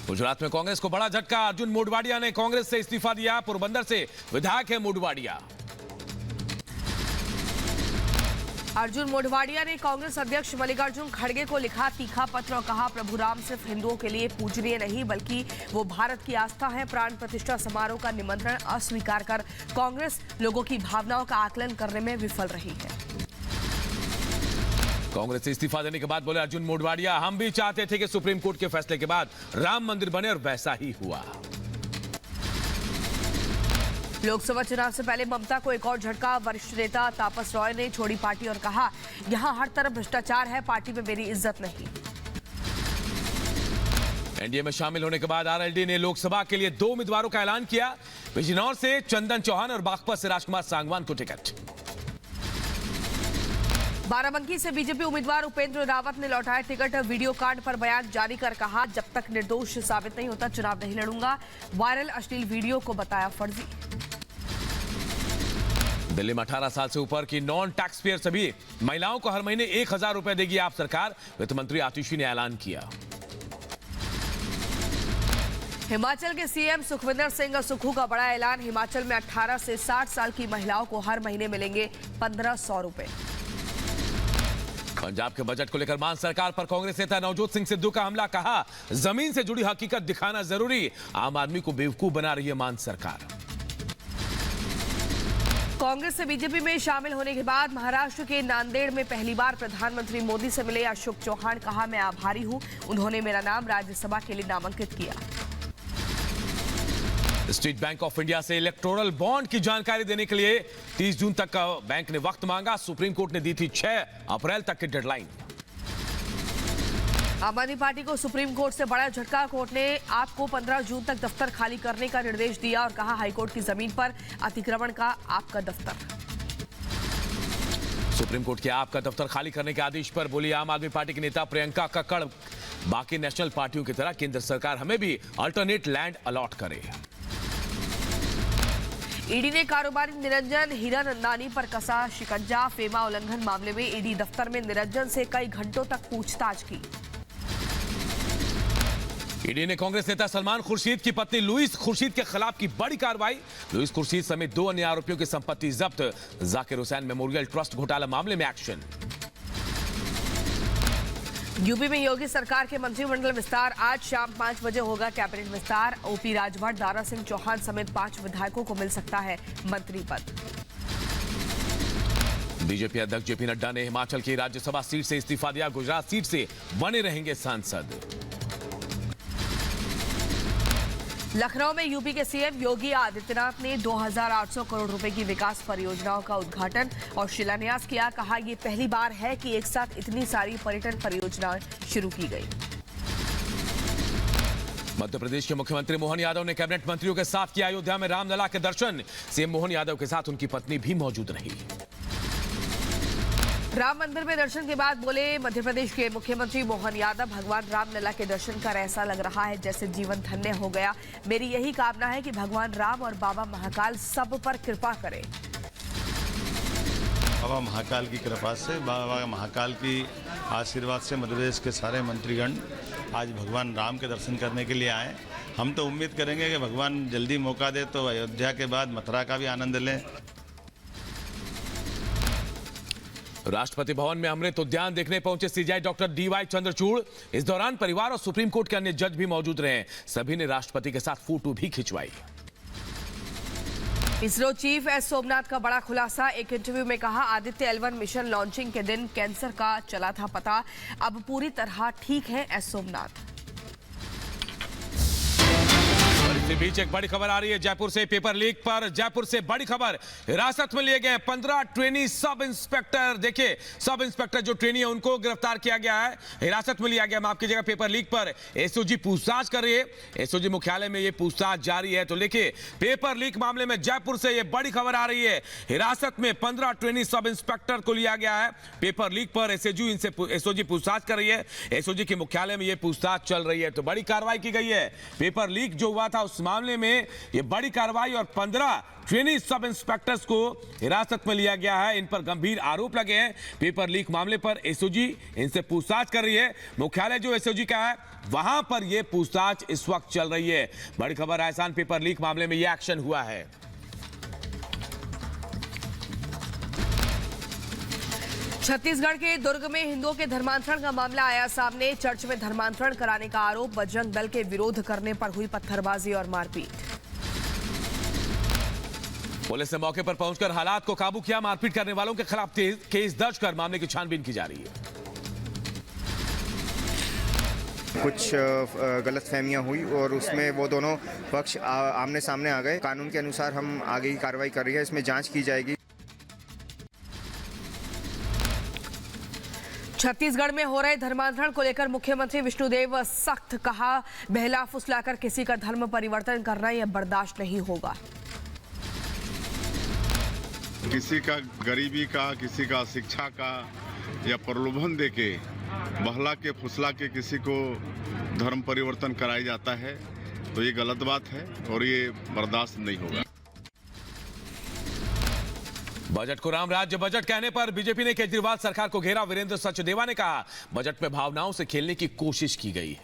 गुजरात में कांग्रेस को बड़ा झटका। अर्जुन मोढवाडिया ने कांग्रेस से इस्तीफा दिया। पोरबंदर से विधायक है मोढवाडिया। अर्जुन मोढवाडिया ने कांग्रेस अध्यक्ष मल्लिकार्जुन खड़गे को लिखा तीखा पत्र और कहा, प्रभु राम सिर्फ हिंदुओं के लिए पूजनीय नहीं बल्कि वो भारत की आस्था है। प्राण प्रतिष्ठा समारोह का निमंत्रण अस्वीकार कर कांग्रेस लोगों की भावनाओं का आकलन करने में विफल रही है। कांग्रेस से इस्तीफा देने के बाद बोले अर्जुन मोढवाडिया, हम भी चाहते थे कि सुप्रीम कोर्ट के फैसले के बाद राम मंदिर बने और वैसा ही हुआ। लोकसभा चुनाव से पहले ममता को एक और झटका। वरिष्ठ नेता तापस रॉय ने छोड़ी पार्टी और कहा, यहां हर तरफ भ्रष्टाचार है, पार्टी में मेरी इज्जत नहीं। एनडीए में शामिल होने के बाद आरएलडी ने लोकसभा के लिए 2 उम्मीदवारों का ऐलान किया। बिजनौर से चंदन चौहान और बागपत से राजकुमार सांगवान को टिकट। बाराबंकी से बीजेपी उम्मीदवार उपेंद्र रावत ने लौटाया टिकट। वीडियो कार्ड पर बयान जारी कर कहा, जब तक निर्दोष साबित नहीं होता चुनाव नहीं लड़ूंगा। वायरल अश्लील वीडियो को बताया फर्जी। दिल्ली में 18 साल से ऊपर की नॉन टैक्स पेयर सभी महिलाओं को हर महीने 1000 रुपए देगी आप सरकार। वित्त मंत्री आतिशी ने ऐलान किया। हिमाचल के सीएम सुखविंदर सिंह सुक्खू का बड़ा ऐलान। हिमाचल में 18 से 60 साल की महिलाओं को हर महीने मिलेंगे 1500 रुपए। पंजाब के बजट को लेकर मान सरकार पर कांग्रेस नेता नवजोत सिंह सिद्धू का हमला। कहा, जमीन से जुड़ी हकीकत दिखाना जरूरी। आम आदमी को बेवकूफ बना रही है मान सरकार। कांग्रेस से बीजेपी में शामिल होने के बाद महाराष्ट्र के नांदेड़ में पहली बार प्रधानमंत्री मोदी से मिले अशोक चौहान। कहा, मैं आभारी हूं, उन्होंने मेरा नाम राज्यसभा के लिए नामांकित किया। स्टेट बैंक ऑफ इंडिया से इलेक्टोरल बॉन्ड की जानकारी देने के लिए 30 जून तक का बैंक ने वक्त मांगा। सुप्रीम कोर्ट ने दी थी 6 अप्रैल तक की डेडलाइन। आम आदमी पार्टी को सुप्रीम कोर्ट से बड़ा झटका। कोर्ट ने आपको 15 जून तक दफ्तर खाली करने का निर्देश दिया और कहा, हाईकोर्ट की जमीन पर अतिक्रमण का आपका दफ्तर। सुप्रीम कोर्ट के आपका दफ्तर खाली करने के आदेश पर बोली आम आदमी पार्टी के नेता प्रियंका कक्कड़, बाकी नेशनल पार्टियों की तरह केंद्र सरकार हमें भी अल्टरनेट लैंड अलॉट करे। ईडी ने कारोबारी निरंजन हीरानंदानी पर कसा शिकंजा। फेमा उल्लंघन मामले में ईडी दफ्तर में निरंजन से कई घंटों तक पूछताछ की। ईडी ने कांग्रेस नेता सलमान खुर्शीद की पत्नी लुईस खुर्शीद के खिलाफ की बड़ी कार्रवाई। लुईस खुर्शीद समेत 2 अन्य आरोपियों की संपत्ति जब्त। जाकिर हुसैन मेमोरियल ट्रस्ट घोटाला मामले में एक्शन। यूपी में योगी सरकार के मंत्रिमंडल विस्तार। आज शाम 5 बजे होगा कैबिनेट विस्तार। ओपी राजभर, दारा सिंह चौहान समेत 5 विधायकों को मिल सकता है मंत्री पद। बीजेपी अध्यक्ष जेपी नड्डा ने हिमाचल की राज्यसभा सीट से इस्तीफा दिया। गुजरात सीट से बने रहेंगे सांसद। लखनऊ में यूपी के सीएम योगी आदित्यनाथ ने 2800 करोड़ रुपए की विकास परियोजनाओं का उद्घाटन और शिलान्यास किया। कहा, यह पहली बार है कि एक साथ इतनी सारी पर्यटन परियोजनाएं शुरू की गई। मध्य प्रदेश के मुख्यमंत्री मोहन यादव ने कैबिनेट मंत्रियों के साथ किया अयोध्या में रामलला के दर्शन। सीएम मोहन यादव के साथ उनकी पत्नी भी मौजूद रही। राम मंदिर में दर्शन के बाद बोले मध्य प्रदेश के मुख्यमंत्री मोहन यादव, भगवान रामलला के दर्शन कर ऐसा लग रहा है जैसे जीवन धन्य हो गया। मेरी यही कामना है कि भगवान राम और बाबा महाकाल सब पर कृपा करें। बाबा महाकाल की कृपा से, बाबा महाकाल की आशीर्वाद से मध्य प्रदेश के सारे मंत्रीगण आज भगवान राम के दर्शन करने के लिए आए। हम तो उम्मीद करेंगे कि भगवान जल्दी मौका दे तो अयोध्या के बाद मथुरा का भी आनंद लें। राष्ट्रपति भवन में अमृत उद्यान देखने पहुंचे सीजेआई डॉक्टर डीवाई चंद्रचूड़। इस दौरान परिवार और सुप्रीम कोर्ट के अन्य जज भी मौजूद रहे। सभी ने राष्ट्रपति के साथ फोटो भी खिंचवाई। इसरो चीफ एस सोमनाथ का बड़ा खुलासा। एक इंटरव्यू में कहा, आदित्य L1 मिशन लॉन्चिंग के दिन कैंसर का चला था पता, अब पूरी तरह ठीक है एस सोमनाथ। इसी बीच एक बड़ी खबर आ रही है जयपुर से। पेपर लीक पर जयपुर से बड़ी खबर। हिरासत में लिए गए 15 ट्रेनी सब इंस्पेक्टर। देखिए, सब इंस्पेक्टर जो ट्रेनी है उनको गिरफ्तार किया गया है, हिरासत में लिया गया। माफ कीजिएगा, पेपर लीक पर एसओजी पूछताछ कर रही है। एसओजी मुख्यालय में यह पूछताछ जारी है। तो देखिए, पेपर लीक मामले में जयपुर से यह बड़ी खबर आ रही है। हिरासत में 15 ट्रेनी सब इंस्पेक्टर को लिया गया है। पेपर लीक पर एसओजी पूछताछ कर रही है। एसओजी के मुख्यालय में यह पूछताछ चल रही है। तो बड़ी कार्रवाई की गई है। पेपर लीक जो हुआ था उस मामले में यह बड़ी कार्रवाई और 15 ट्रेनी सब इंस्पेक्टर्स को हिरासत में लिया गया है। इन पर गंभीर आरोप लगे हैं। पेपर लीक मामले पर एसओजी इनसे पूछताछ कर रही है। मुख्यालय जो एसओजी का है वहां पर यह पूछताछ इस वक्त चल रही है। बड़ी खबर, एहसान पेपर लीक मामले में यह एक्शन हुआ है। छत्तीसगढ़ के दुर्ग में हिंदुओं के धर्मांतरण का मामला आया सामने। चर्च में धर्मांतरण कराने का आरोप, बजरंग दल के विरोध करने पर हुई पत्थरबाजी और मारपीट। पुलिस ने मौके पर पहुंचकर हालात को काबू किया। मारपीट करने वालों के खिलाफ केस दर्ज कर मामले की छानबीन की जा रही है। कुछ गलतफहमियां हुई और उसमें वो दोनों पक्ष आमने सामने आ गए। कानून के अनुसार हम आगे की कार्रवाई कर रही है, इसमें जांच की जाएगी। छत्तीसगढ़ में हो रहे धर्मांतरण को लेकर मुख्यमंत्री विष्णुदेव सख्त, कहा बहला फुसलाकर किसी का धर्म परिवर्तन करना यह बर्दाश्त नहीं होगा। किसी का गरीबी का, किसी का शिक्षा का या प्रलोभन देके बहला के फुसला के किसी को धर्म परिवर्तन कराया जाता है तो ये गलत बात है और ये बर्दाश्त नहीं होगा। बजट को राम राज्य बजट कहने पर बीजेपी ने केजरीवाल सरकार को घेरा। वीरेंद्र सचदेवा ने कहा बजट में भावनाओं से खेलने की कोशिश की गई है।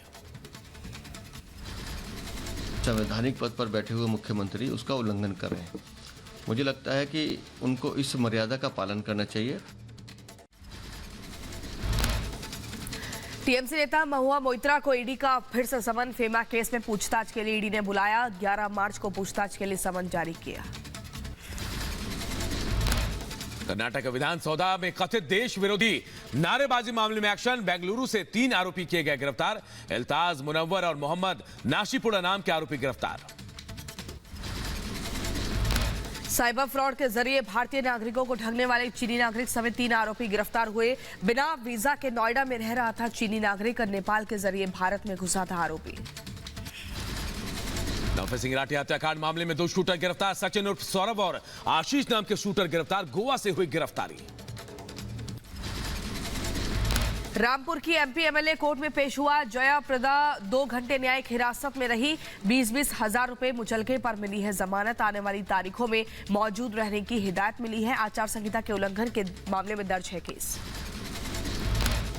संवैधानिक पद पर बैठे हुए मुख्यमंत्री उसका उल्लंघन कर रहे हैं। मुझे लगता है कि उनको इस मर्यादा का पालन करना चाहिए। टीएमसी नेता महुआ मोइत्रा को ईडी का फिर से समन। फेमा केस में पूछताछ के लिए ईडी ने बुलाया। 11 मार्च को पूछताछ के लिए समन जारी किया। कर्नाटक विधानसभा में कथित देश विरोधी नारेबाजी मामले में एक्शन। बेंगलुरु से 3 आरोपी किए गए गिरफ्तार। इल्ताज, मुनव्वर और मोहम्मद नाशीपुरा नाम के आरोपी गिरफ्तार। साइबर फ्रॉड के जरिए भारतीय नागरिकों को ठगने वाले चीनी नागरिक समेत 3 आरोपी गिरफ्तार हुए। बिना वीजा के नोएडा में रह रहा था चीनी नागरिक, नेपाल के जरिए भारत में घुसा था आरोपी। नौफे सिंह राठी हत्याकांड मामले में 2 शूटर गिरफ्तार। सचिन उर्फ सौरभ और आशीष नाम के शूटर गिरफ्तार। गोवा से हुई गिरफ्तारी। रामपुर की एमपी एमएलए कोर्ट में पेश हुआ। जया प्रदा 2 घंटे न्यायिक हिरासत में रही। 20-20 हजार रुपए मुचलके पर मिली है जमानत। आने वाली तारीखों में मौजूद रहने की हिदायत मिली है। आचार संहिता के उल्लंघन के मामले में दर्ज है केस।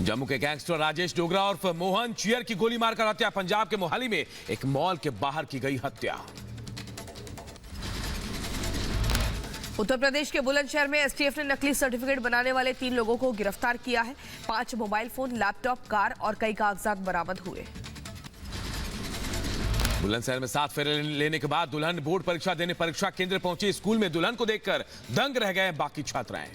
जम्मू के गैंगस्टर राजेश डोगरा और मोहन चियर की गोली मारकर हत्या। पंजाब के मोहाली में एक मॉल के बाहर की गई हत्या। उत्तर प्रदेश के बुलंदशहर में एसटीएफ ने नकली सर्टिफिकेट बनाने वाले 3 लोगों को गिरफ्तार किया है। 5 मोबाइल फोन, लैपटॉप, कार और कई कागजात बरामद हुए। बुलंदशहर में 7 फेरे लेने के बाद दुल्हन बोर्ड परीक्षा देने परीक्षा केंद्र पहुंची। स्कूल में दुल्हन को देखकर दंग रह गए बाकी छात्राएं।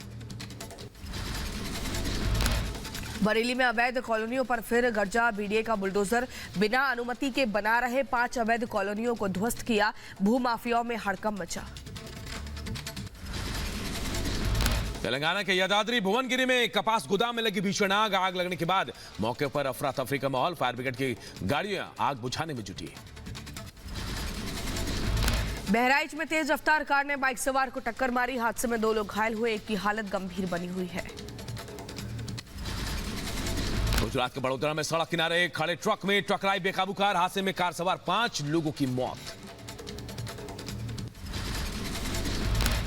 बरेली में अवैध कॉलोनियों पर फिर गर्जा। बीडीए का बुलडोजर बिना अनुमति के बना रहे 5 अवैध कॉलोनियों को ध्वस्त किया। भूमाफियाओं में हड़कंप मचा। तेलंगाना के यादाद्री भुवनगिरी में कपास गोदाम में लगी भीषण आग। आग लगने के बाद मौके पर अफरा तफरी का माहौल। फायर ब्रिगेड की गाड़ियां आग बुझाने में जुटी। बहराइच में तेज रफ्तार कार ने बाइक सवार को टक्कर मारी। हादसे में 2 लोग घायल हुए, एक की हालत गंभीर बनी हुई है। गुजरात के बड़ोदरा में सड़क किनारे खड़े ट्रक में टकराई बेकाबू कार। हादसे में कार सवार 5 लोगों की मौत।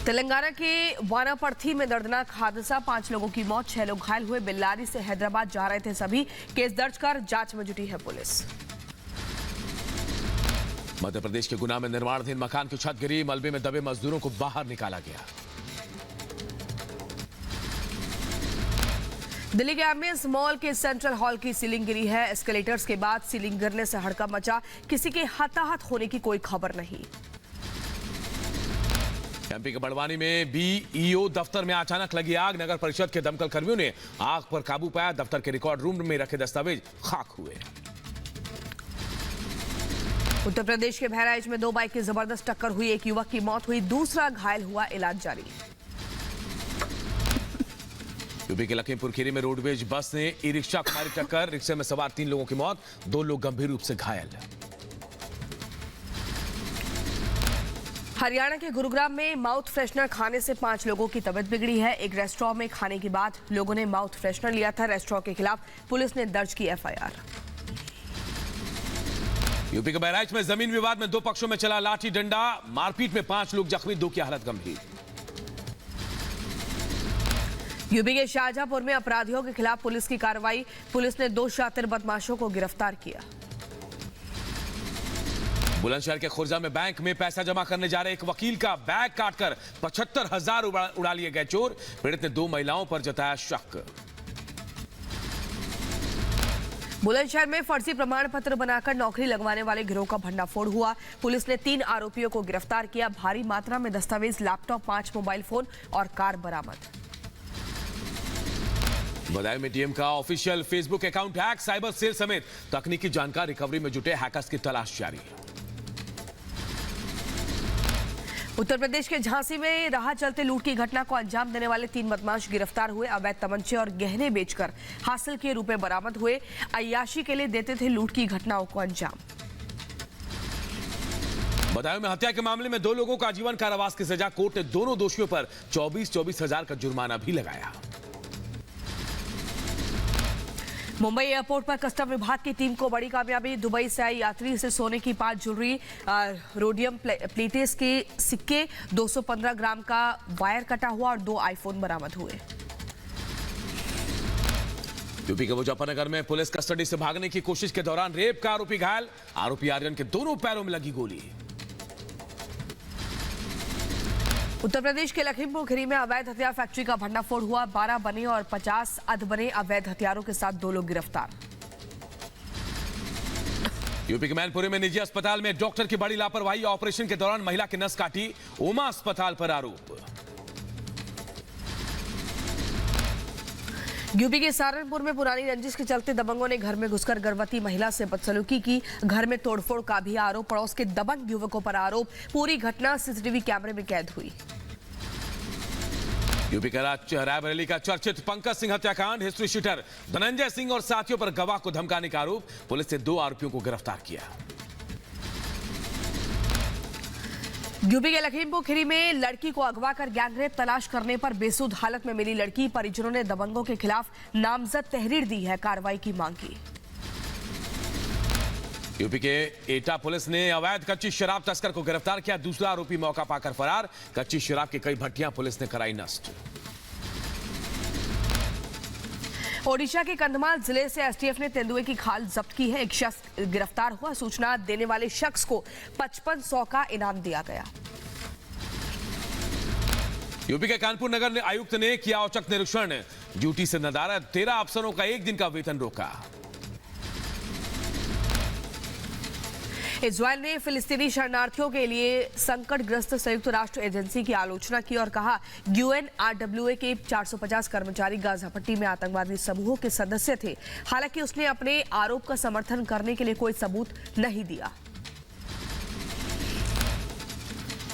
तेलंगाना के वानापर्थी में दर्दनाक हादसा। 5 लोगों की मौत, 6 लोग घायल हुए। बेल्लारी से हैदराबाद जा रहे थे सभी। केस दर्ज कर जांच में जुटी है पुलिस। मध्य प्रदेश के गुना में निर्माणाधीन मकान की छत गिरी। मलबे में दबे मजदूरों को बाहर निकाला गया। दिल्ली के एमएस मॉल के सेंट्रल हॉल की सीलिंग गिरी है। एस्केलेटर्स के बाद सीलिंग गिरने से हड़कंप मचा। किसी के हताहत होने की कोई खबर नहीं। एमपी के बड़वानी में बीईओ दफ्तर में अचानक लगी आग। नगर परिषद के दमकल कर्मियों ने आग पर काबू पाया। दफ्तर के रिकॉर्ड रूम में रखे दस्तावेज खाक हुए। उत्तर प्रदेश के बहराइच में 2 बाइक की जबरदस्त टक्कर हुई। एक युवक की मौत हुई, दूसरा घायल हुआ, इलाज जारी। यूपी के लखीमपुर खीरी में रोडवेज बस ने ई रिक्शा को मारी टक्कर। रिक्शे में सवार 3 लोगों की मौत, 2 लोग गंभीर रूप से घायल। हरियाणा के गुरुग्राम में माउथ फ्रेशनर खाने से 5 लोगों की तबीयत बिगड़ी है। एक रेस्टोरेंट में खाने के बाद लोगों ने माउथ फ्रेशनर लिया था। रेस्टोरेंट के खिलाफ पुलिस ने दर्ज की एफआईआर। यूपी के बहराइच में जमीन विवाद में 2 पक्षों में चला लाठी डंडा। मारपीट में 5 लोग जख्मी, 2 की हालत गंभीर। यूपी के शाहजहांपुर में अपराधियों के खिलाफ पुलिस की कार्रवाई। पुलिस ने 2 शातिर बदमाशों को गिरफ्तार किया। बुलंदशहर के खुर्जा में बैंक में पैसा जमा करने जा रहे एक वकील का बैग काटकर 75,000 उड़ा लिए गए चोर। पीड़ित ने 2 महिलाओं पर जताया शक। बुलंदशहर में फर्जी प्रमाण पत्र बनाकर नौकरी लगवाने वाले गिरोह का भंडाफोड़ हुआ। पुलिस ने 3 आरोपियों को गिरफ्तार किया। भारी मात्रा में दस्तावेज, लैपटॉप, 5 मोबाइल फोन और कार बरामद। बदायूं में डीएम का official Facebook account hack, cyber cell समेत तकनीकी जानकारी रिकवरी में जुटे हैकर्स की तलाश जारी। उत्तर प्रदेश के झांसी में राह चलते लूट की घटना को अंजाम देने वाले 3 बदमाश गिरफ्तार हुए। अवैध तमंचे और गहने बेचकर हासिल किए रुपए बरामद हुए। अय्याशी के लिए देते थे लूट की घटनाओं को अंजाम। बदायूं में हत्या के मामले में 2 लोगों को आजीवन कारावास की सजा। कोर्ट ने दोनों दोषियों पर 24-24 हजार का जुर्माना भी लगाया। मुंबई एयरपोर्ट पर कस्टम विभाग की टीम को बड़ी कामयाबी। दुबई से आई यात्री से सोने की 5 ज्वेलरी, रोडियम प्लेटेस के सिक्के, 215 ग्राम का वायर कटा हुआ और 2 आईफोन बरामद हुए। यूपी के मुजफ्फरनगर में पुलिस कस्टडी से भागने की कोशिश के दौरान रेप का आरोपी घायल। आरोपी आर्यन के दोनों पैरों में लगी गोली। उत्तर प्रदेश के लखीमपुर खीरी में अवैध हथियार फैक्ट्री का भंडाफोड़ हुआ। 12 बने और 50 अधबने अवैध हथियारों के साथ 2 लोग गिरफ्तार। यूपी के मैनपुरी में निजी अस्पताल में डॉक्टर की बड़ी लापरवाही, ऑपरेशन के दौरान महिला की नस काटी। ओमा अस्पताल पर आरोप। यूपी के सहारनपुर में पुरानी रंजिश के चलते दबंगों ने घर में घुसकर गर्भवती महिला से बदसलूकी की। घर में तोड़फोड़ का भी आरोप। पड़ोस के दबंग युवकों पर आरोप। पूरी घटना सीसीटीवी कैमरे में कैद हुई। यूपी के रायबरेली का चर्चित पंकज सिंह हत्याकांड, हिस्ट्री शीटर धनंजय सिंह और साथियों पर गवाह को धमकाने का आरोप। पुलिस ने 2 आरोपियों को गिरफ्तार किया। यूपी के लखीमपुर खीरी में लड़की को अगवा कर गैंगरेप तलाश करने पर बेसुध हालत में मिली लड़की। परिजनों ने दबंगों के खिलाफ नामजद तहरीर दी है। कार्रवाई की मांग की। यूपी के एटा पुलिस ने अवैध कच्ची शराब तस्कर को गिरफ्तार किया। दूसरा आरोपी मौका पाकर फरार। कच्ची शराब की कई भट्टियां पुलिस ने कराई नष्ट। ओडिशा के कंधमाल जिले से एसटीएफ ने तेंदुए की खाल जब्त की है। एक शख्स गिरफ्तार हुआ। सूचना देने वाले शख्स को 5500 का इनाम दिया गया। यूपी के कानपुर नगर आयुक्त ने किया औचक निरीक्षण। ड्यूटी से नदारद 13 अफसरों का 1 दिन का वेतन रोका। इजरायल ने फिलिस्तीनी शरणार्थियों के लिए संकटग्रस्त संयुक्त राष्ट्र एजेंसी की आलोचना की और कहा यूएनआरडब्ल्यूए के 450 कर्मचारी गाजा पट्टी में आतंकवादी समूहों के सदस्य थे। हालांकि उसने अपने आरोप का समर्थन करने के लिए कोई सबूत नहीं दिया।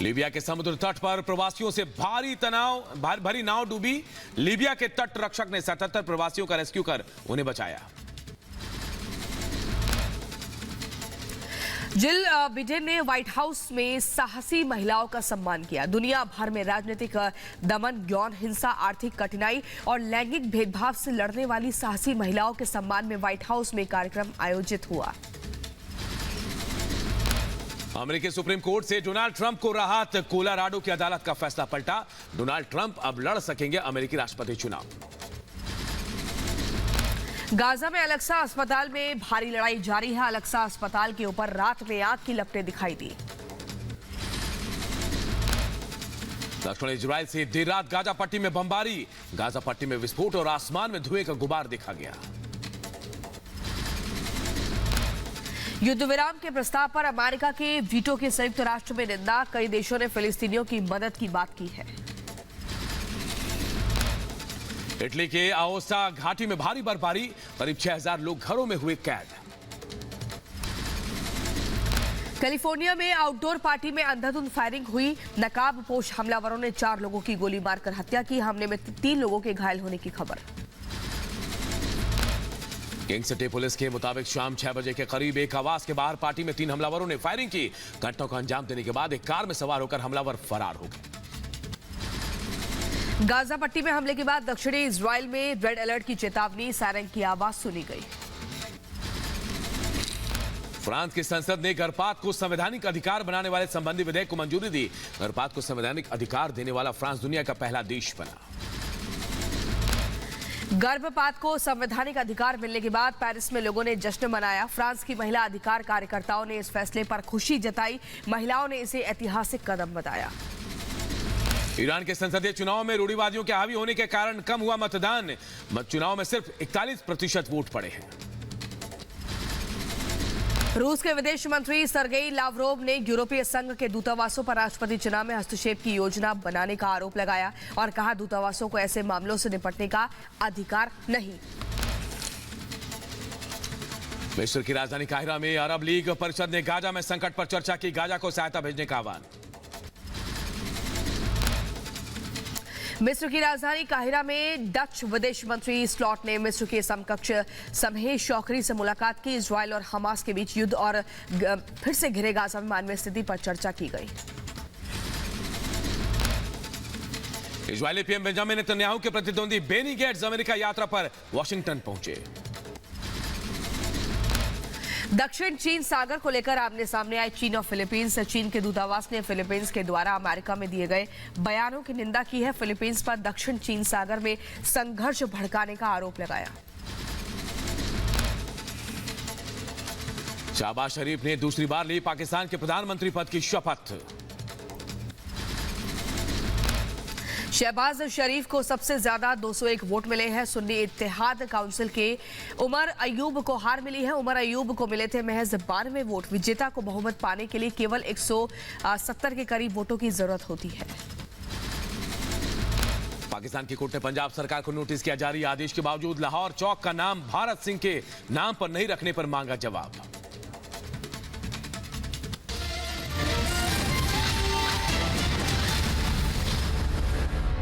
लीबिया के समुद्र तट पर प्रवासियों से भरी नाव डूबी। लीबिया के तट रक्षक ने 77 प्रवासियों का रेस्क्यू कर उन्हें बचाया। जिल बिडेन ने व्हाइट हाउस में साहसी महिलाओं का सम्मान किया। दुनिया भर में राजनीतिक दमन, यौन हिंसा, आर्थिक कठिनाई और लैंगिक भेदभाव से लड़ने वाली साहसी महिलाओं के सम्मान में व्हाइट हाउस में कार्यक्रम आयोजित हुआ। अमेरिकी सुप्रीम कोर्ट से डोनाल्ड ट्रंप को राहत। कोलोराडो की अदालत का फैसला पलटा। डोनाल्ड ट्रंप अब लड़ सकेंगे अमेरिकी राष्ट्रपति चुनाव। गाजा में अलक्सा अस्पताल में भारी लड़ाई जारी है। अलक्सा अस्पताल के ऊपर रात में आग की लपटें दिखाई दी। दक्षिण इजराइल से देर रात गाजा पट्टी में बमबारी। गाजा पट्टी में विस्फोट और आसमान में धुएं का गुबार देखा गया। युद्ध विराम के प्रस्ताव पर अमेरिका के वीटो की संयुक्त राष्ट्र में निंदा। कई देशों ने फिलिस्तीनियों की मदद की बात की है। इटली के आओस्टा घाटी में भारी बर्फबारी। करीब 6000 लोग घरों में हुए कैद। कैलिफोर्निया में आउटडोर पार्टी में अंधाधुंध फायरिंग हुई। नकाबपोश हमलावरों ने 4 लोगों की गोली मारकर हत्या की। हमले में 3 लोगों के घायल होने की खबर। किंग सिटी पुलिस के मुताबिक शाम 6 बजे के करीब एक आवास के बाहर पार्टी में 3 हमलावरों ने फायरिंग की। घटना को अंजाम देने के बाद एक कार में सवार होकर हमलावर फरार हो गए। गाजा पट्टी में हमले के बाद दक्षिणी इजराइल में रेड अलर्ट की चेतावनी। सायरन की आवाज सुनी गई। फ्रांस की संसद ने गर्भपात को संवैधानिक अधिकार बनाने वाले संबंधी विधेयक को मंजूरी दी। गर्भपात को संवैधानिक अधिकार देने वाला फ्रांस दुनिया का पहला देश बना। गर्भपात को संवैधानिक अधिकार मिलने के बाद पेरिस में लोगों ने जश्न मनाया। फ्रांस की महिला अधिकार कार्यकर्ताओं ने इस फैसले पर खुशी जताई। महिलाओं ने इसे ऐतिहासिक कदम बताया। ईरान के संसदीय चुनाव में रूढ़िवादियों के हावी होने के कारण कम हुआ मतदान। चुनाव में सिर्फ 41% वोट पड़े हैं। रूस के विदेश मंत्री सर्गेई लावरोव ने यूरोपीय संघ के दूतावासों पर राष्ट्रपति चुनाव में हस्तक्षेप की योजना बनाने का आरोप लगाया और कहा दूतावासों को ऐसे मामलों से निपटने का अधिकार नहीं। मिस्र की राजधानी काहिरा में अरब लीग परिषद ने गाजा में संकट पर चर्चा की। गाजा को सहायता भेजने का आह्वान। मिस्र की राजधानी काहिरा में डच विदेश मंत्री स्लॉट ने मिस्र के समकक्ष समहे शौकरी से मुलाकात की। इजरायल और हमास के बीच युद्ध और फिर से घिरे गाजा में मानवीय स्थिति पर चर्चा की गई। इजरायली पीएम बेंजामिन नेतन्याहू के प्रतिद्वंदी बेनी गेट्स अमेरिका यात्रा पर वाशिंगटन पहुंचे। दक्षिण चीन सागर को लेकर आमने सामने आए चीन और फिलीपींस। चीन के दूतावास ने फिलीपींस के द्वारा अमेरिका में दिए गए बयानों की निंदा की है। फिलीपींस पर दक्षिण चीन सागर में संघर्ष भड़काने का आरोप लगाया। शहबाज शरीफ ने दूसरी बार ली पाकिस्तान के प्रधानमंत्री पद की शपथ। शहबाज शरीफ को सबसे ज्यादा 201 वोट मिले हैं। सुन्नी इत्तेहाद काउंसिल के उमर अयूब को हार मिली है। उमर अयूब को मिले थे महज 92 वोट। विजेता को बहुमत पाने के लिए केवल 170 के करीब वोटों की जरूरत होती है। पाकिस्तान की कोर्ट ने पंजाब सरकार को नोटिस किया जारी। आदेश के बावजूद लाहौर चौक का नाम भारत सिंह के नाम पर नहीं रखने पर मांगा जवाब।